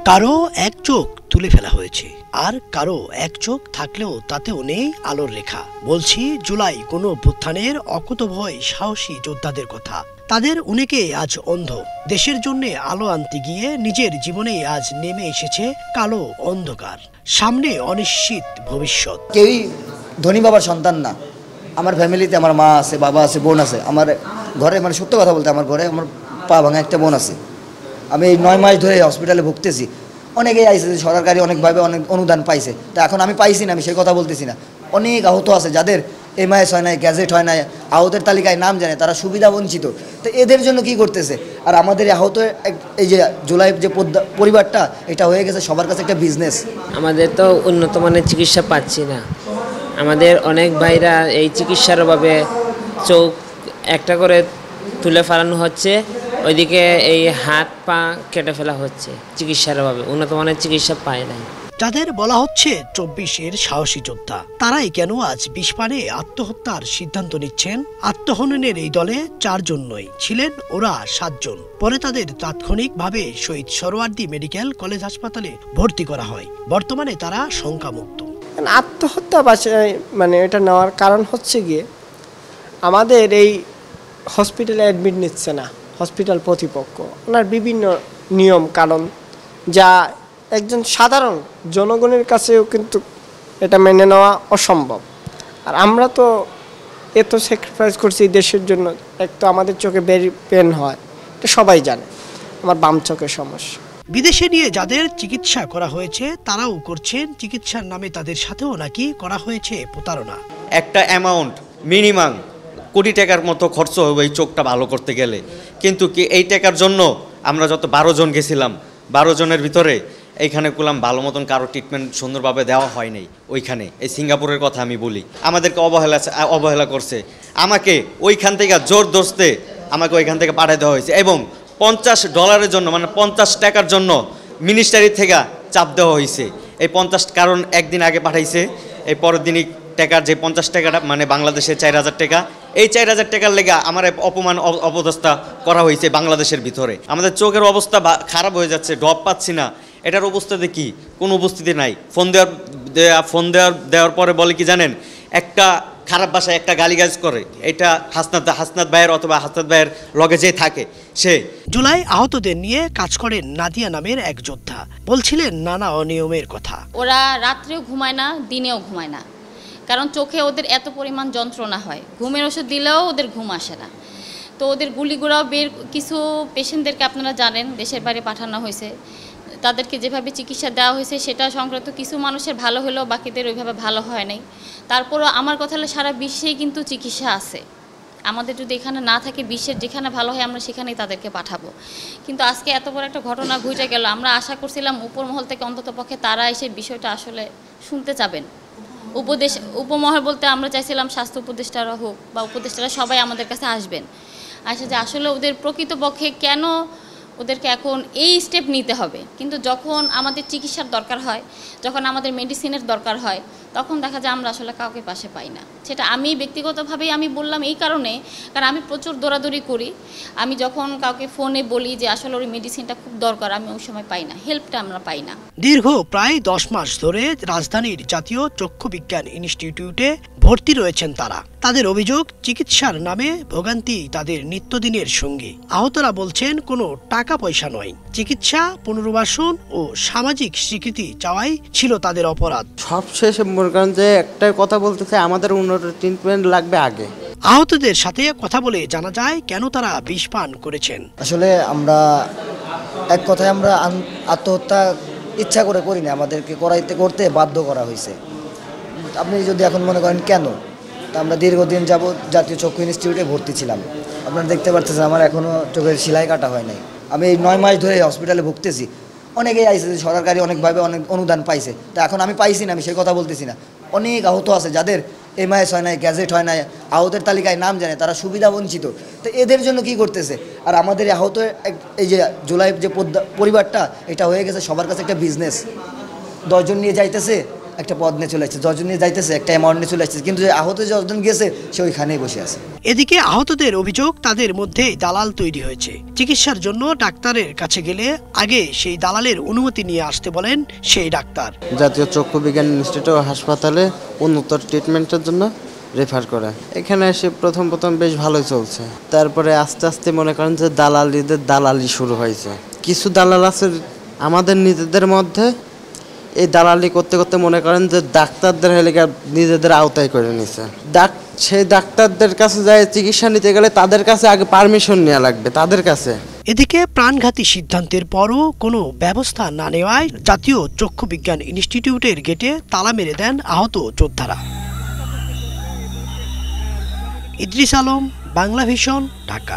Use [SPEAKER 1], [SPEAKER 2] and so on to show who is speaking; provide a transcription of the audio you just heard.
[SPEAKER 1] কারো এক চোখ তুলে ফেলা হয়েছে, আর কারো এক চোখ থাকলেও তাতেও নেই আলোর রেখা। বলছি জুলাই গণ অভ্যুত্থানের অকুতভয় সাহসী যোদ্ধাদের কথা। তাদের অনেকে আজ অন্ধ। দেশের জন্য আলো আনতে গিয়ে নিজের জীবনে আজ নেমে এসেছে কালো অন্ধকার। সামনে অনিশ্চিত ভবিষ্যৎ।
[SPEAKER 2] কেউই ধনী বাবার সন্তান না। আমার ফ্যামিলিতে আমার মা আছে, বাবা আছে, বোন আছে। আমার ঘরে সত্য কথা বলতে আমার ঘরে আমার পা ভাঙা একটা বোন আছে। আমি এই 9 মাস ধরে হসপিটালে ভুগতেছি। অনেকেই আইসে, সরকারি অনেকভাবে অনেক অনুদান পাইছে। তা এখন আমি পাইছি না, আমি সেই কথা বলতেছি না। অনেক আহত আছে যাদের MIS হয় নাই, গ্যাজেট হয় নাই, আহতের তালিকায় নাম জানে, তারা সুবিধা বঞ্চিত। তো এদের জন্য কি করতেছে? আর আমাদের আহত এই যে জুলাই যে পরিবারটা, এটা হয়ে গেছে সবার কাছে একটা বিজনেস।
[SPEAKER 3] আমাদের তো উন্নত মানের চিকিৎসা পাচ্ছি না। আমাদের অনেক ভাইরা এই চিকিৎসার অভাবে চোখ একটা করে তুলে ফেলানো হচ্ছে, ওইদিকে এই হাত পা কেটে ফেলা হচ্ছে চিকিৎসার অভাবে। উন্নত মানের চিকিৎসা পায় না।
[SPEAKER 1] যাদের বলা হচ্ছে 24-এর সাহসী যোদ্ধা, তারাই কেন আজ বিষপানে আত্মহত্যার সিদ্ধান্ত নিচ্ছেন? আত্মহননের এই দলে 4 জন নয়, ছিলেন ওরা 7 জন। পরে তাদের তাৎক্ষণিকভাবে শহীদ সোহরাওয়ার্দী মেডিকেল কলেজ হাসপাতালে ভর্তি করা হয়। বর্তমানে তারা শঙ্কামুক্ত।
[SPEAKER 4] আত্মহত্যা এটা নেওয়ার কারণ হচ্ছে গিয়ে আমাদের এই হসপিটালে অ্যাডমিট নিচ্ছে না হসপিটাল কর্তৃপক্ষ। ওনার বিভিন্ন নিয়ম কারণ যা একজন সাধারণ জনগণের কাছেও কিন্তু এটা মেনে নেওয়া অসম্ভব। আর আমরা তো এত স্যাক্রিফাইস করছি দেশের জন্য। এক তো আমাদের চোখে বেরি পেন হয়, এটা সবাই জানে। আমার বাম চোখের সমস্যা।
[SPEAKER 1] বিদেশে নিয়ে যাদের চিকিৎসা করা হয়েছে তারাও করছেন চিকিৎসার নামে তাদের সাথেও নাকি করা হয়েছে প্রতারণা।
[SPEAKER 5] একটা অ্যামাউন্ট মিনিমাম কোটি টাকার মতো খরচ হবে এই চোখটা ভালো করতে গেলে। কিন্তু কি এই টাকার জন্য আমরা যত 12 জন গেছিলাম, 12 জনের ভিতরে এইখানে কুলাম ভালো মতন কারো ট্রিটমেন্ট সুন্দরভাবে দেওয়া হয় নাই। ওইখানে এই সিঙ্গাপুরের কথা আমি বলি, আমাদেরকে অবহেলা করছে। আমাকে ওইখান থেকে জোর দোস্তে আমাকে ওইখান থেকে পাঠিয়ে দেওয়া হয়েছে এবং $50 জন্য, মানে 50 টাকার জন্য মিনিস্ট্রি থেকে চাপ দেওয়া হয়েছে। এই 50 কারণ একদিন আগে পাঠাইছে, এই পরের দিনই টাকার যে 50 টাকাটা মানে বাংলাদেশের 4000 টাকা, এই 4000 টাকার লেগে আমার অপমান অবদস্থা করা হয়েছে বাংলাদেশের ভিতরে। আমাদের চোখের অবস্থা খারাপ হয়ে যাচ্ছে, ড্রপ পাচ্ছি না। এটার অবস্থাতে কি কোনো উপস্থিতি নাই। ফোন দেওয়ার পরে বলে কি জানেন, একটা খারাপ ভাষায় একটা গালিগালাজ করে। এটা হাসনাত ভাইয়ের অথবা হাসনাত ভাইয়ের লগে যে থাকে সে।
[SPEAKER 1] জুলাই আহতদের নিয়ে কাজ করেন নাদিয়া নামের এক যোদ্ধা। বলছিলেন নানা অনিয়মের কথা।
[SPEAKER 6] ওরা রাত্রেও ঘুমায় না, দিনেও ঘুমায় না, কারণ চোখে ওদের এত পরিমাণ যন্ত্রণা হয়। ঘুমের ওষুধ দিলেও ওদের ঘুম আসে না। তো ওদের গুলিগুড়াও কিছু পেশেন্টদেরকে আপনারা জানেন দেশের বাইরে পাঠানো হয়েছে। তাদেরকে যেভাবে চিকিৎসা দেওয়া হয়েছে সেটা সংক্রান্ত কিছু মানুষের ভালো হলেও বাকিদের ওইভাবে ভালো হয় নাই। তারপরও আমার কথা হলো সারা বিশ্বেই কিন্তু চিকিৎসা আছে। আমাদের যদি এখানে না থাকে, বিশ্বের যেখানে ভালো হয় আমরা সেখানেই তাদেরকে পাঠাবো। কিন্তু আজকে এত বড় একটা ঘটনা ঘটে গেল। আমরা আশা করছিলাম উপর মহল থেকে অন্তত পক্ষে তারা এসে বিষয়টা আসলে শুনতে চাবেন। উপমহল বলতে আমরা চাইছিলাম স্বাস্থ্য উপদেষ্টারা হোক বা উপদেষ্টারা সবাই আমাদের কাছে আসবেন, যে আসলে ওদের প্রকৃতপক্ষে কেন ওদেরকে এখন এই স্টেপ নিতে হবে। কিন্তু যখন আমাদের চিকিৎসার দরকার হয়, যখন আমাদের মেডিসিনের দরকার হয়, তখন দেখা যায় আমরা আসলে কাউকে পাশে পাই না। সেটা আমি ব্যক্তিগতভাবেই আমি বললাম এই কারণ আমি প্রচুর দৌড়াদৌড়ি করি। আমি যখন কাউকে ফোনে বলি যে আসলে ওই মেডিসিনটা খুব দরকার, আমি ওই সময় পাই না, হেল্পটা আমরা পাই না।
[SPEAKER 1] দীর্ঘ প্রায় 10 মাস ধরে রাজধানীর জাতীয় চক্ষু বিজ্ঞান ইনস্টিটিউটে ভর্তি রয়েছেন তারা। তাদের অভিযোগ, চিকিৎসার নামে ভোগান্তি তাদের নিত্যদিনের সঙ্গী। আহতরা বলছেন কোনো টাকা পয়সা নয়, চিকিৎসা, পুনর্বাসন ও সামাজিক স্বীকৃতি চাওয়াই ছিল তাদের অপরাধ।
[SPEAKER 7] সবশেষে যে একটাই কথা বলতে চাই, আমাদের উন্নত ট্রিটমেন্ট লাগবে আগে।
[SPEAKER 1] আহতদের সাথে কথা বলে জানা যায় কেন তারা বিষ পান করেছেন।
[SPEAKER 2] আসলে আমরা এক কথায় আমরা আত্মহত্যা ইচ্ছা করে করি না, আমাদেরকে করতে বাধ্য করা হয়েছে। আপনি যদি এখন মনে করেন কেন, তা আমরা দীর্ঘদিন যাবৎ জাতীয় চক্ষু ইনস্টিটিউটে ভর্তি ছিলাম। আপনারা দেখতে পাচ্ছেন আমার এখনও চোখের সেলাই কাটা হয় নাই। আমি এই 9 মাস ধরে হসপিটালে ভুগতেছি। অনেকেই আইসে, সরকারি অনেকভাবে অনেক অনুদান পাইছে। তা এখন আমি পাইছি না, আমি সেই কথা বলতেছি না। অনেক আহত আছে যাদের MIS হয় নাই, গ্যাজেট হয় নাই, আহতের তালিকায় নাম জানে, তারা সুবিধা বঞ্চিত। তো এদের জন্য কি করতেছে? আর আমাদের আহত এই যে জুলাই যে পরিবারটা, এটা হয়ে গেছে সবার কাছে একটা বিজনেস। 10 জন নিয়ে যাইতেছে, একটা পদ নিয়ে চলে আসছে, 10 জন নিয়ে যাইতেছে, একটা অ্যামাউন্ট নিয়ে চলে আসছে, কিন্তু যে আহত 10 জন গেছে সে ওইখানেই বসে আছে।
[SPEAKER 1] এদিকে আহতদের অভিযোগ তাদের মধ্যে দালাল তৈরি হয়েছে। চিকিৎসার জন্য ডাক্তারের কাছে গেলে আগে সেই দালালের অনুমতি নিয়ে আসতে বলেন সেই ডাক্তার।
[SPEAKER 7] জাতীয় চক্ষু বিজ্ঞান ইনস্টিটিউট হাসপাতালে উন্নত ট্রিটমেন্টের জন্য রেফার করে। এখানে এসে প্রথম বেশ ভালোই চলছে, তারপরে আস্তে আস্তে মনে করেন যে দালালি শুরু হয়েছে। কিছু দালাল আছে আমাদের নিজেদের মধ্যে, এই দালালি করতে করতে মনে করেন যে ডাক্তারদের হেলিকা নিজেদের আওতায় করে নিছে। সেই ডাক্তারদের কাছে যায় চিকিৎসা নিতে গেলে তাদের কাছে আগে পারমিশন নেওয়া লাগবে তাদের কাছে।
[SPEAKER 1] এদিকে প্রাণঘাতী সিদ্ধান্তের পরও কোনো ব্যবস্থা না নেওয়ায় জাতীয় চক্ষু বিজ্ঞান ইনস্টিটিউটের গেটে তালা মেরে দেন আহত যোদ্ধারা। ইদ্রিস আলম, বাংলা ভিশন, ঢাকা।